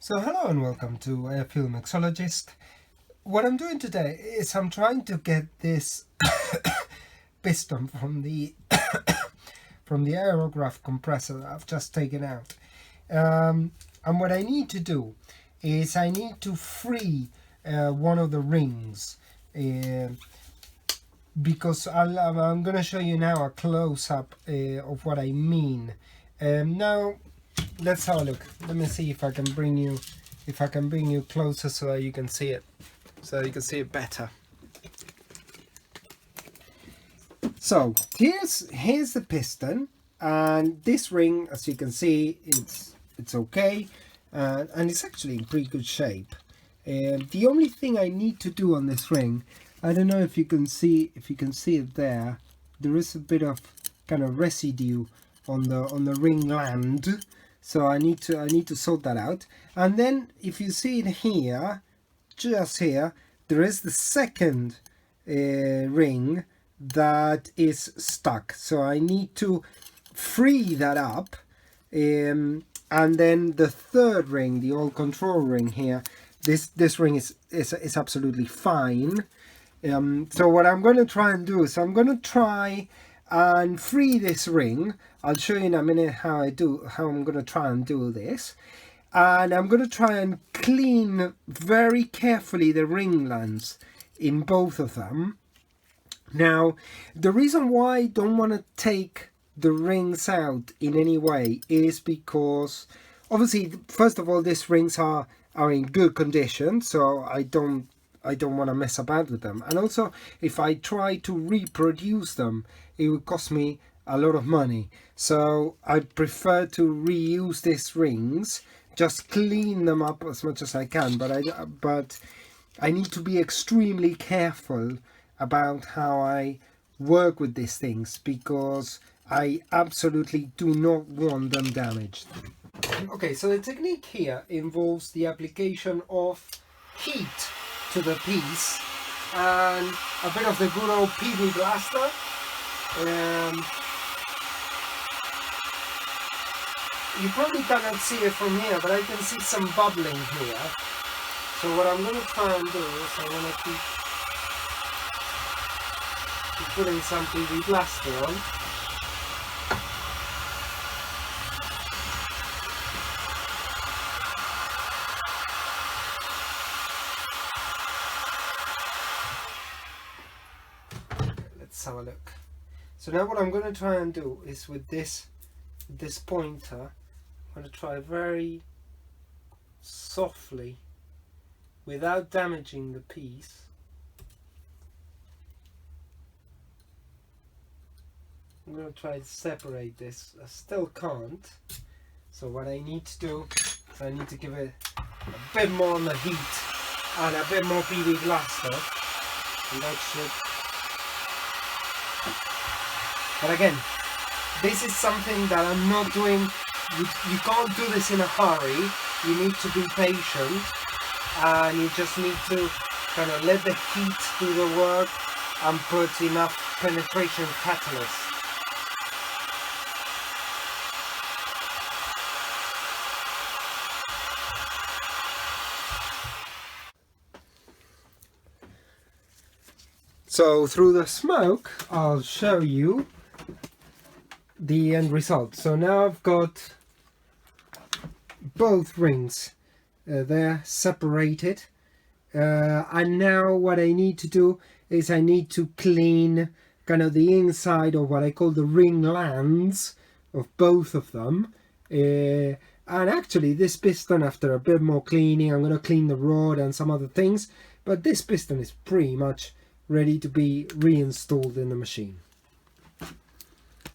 So hello and welcome to Airfield Mixologist. What I'm doing today is I'm trying to get this piston from the Aerograph compressor that I've just taken out. And what I need to do is I need to free one of the rings because I'm going to show you now a close-up of what I mean. Now let's have a look. Let me see if I can bring you closer so that you can see it, better. So here's the piston, and this ring, as you can see, it's okay, and it's actually in pretty good shape. The only thing I need to do on this ring, I don't know if you can see it there. There is a bit of kind of residue on the ring land. So I need to sort that out. And then if you see it here, just here, there is the second ring that is stuck. So I need to free that up. And then the third ring, the old control ring here, this ring is absolutely fine. So what I'm going to try and do is I'm going to try and free this ring. I'll show you in a minute how I'm going to try and do this, and I'm going to try and clean very carefully the ring lands in both of them. Now the reason why I don't want to take the rings out in any way is because obviously, first of all, these rings are in good condition, so I don't want to mess about with them. And also, if I try to reproduce them, it would cost me a lot of money. So I prefer to reuse these rings, just clean them up as much as I can. But I need to be extremely careful about how I work with these things, because I absolutely do not want them damaged. Okay, so the technique here involves the application of heat to the piece and a bit of the good old PV blaster. You probably cannot see it from here, but I can see some bubbling here. So what I'm going to try and do is I'm going to keep putting some PV blaster on. Let's have a look. So now what I'm going to try and do is with this pointer, I'm going to try very softly, without damaging the piece, I'm going to try to separate this. I still can't. So what I need to do is I need to give it a bit more on the heat and a bit more PV blaster, and that should. But again, this is something that I'm not doing. You can't do this in a hurry. You need to be patient, and you just need to kind of let the heat do the work and put enough penetration catalyst. So through the smoke, I'll show you the end result. So now I've got both rings they're separated, and now what I need to do is I need to clean kind of the inside of what I call the ring lands of both of them. And actually this piston, after a bit more cleaning, I'm going to clean the rod and some other things, but this piston is pretty much ready to be reinstalled in the machine.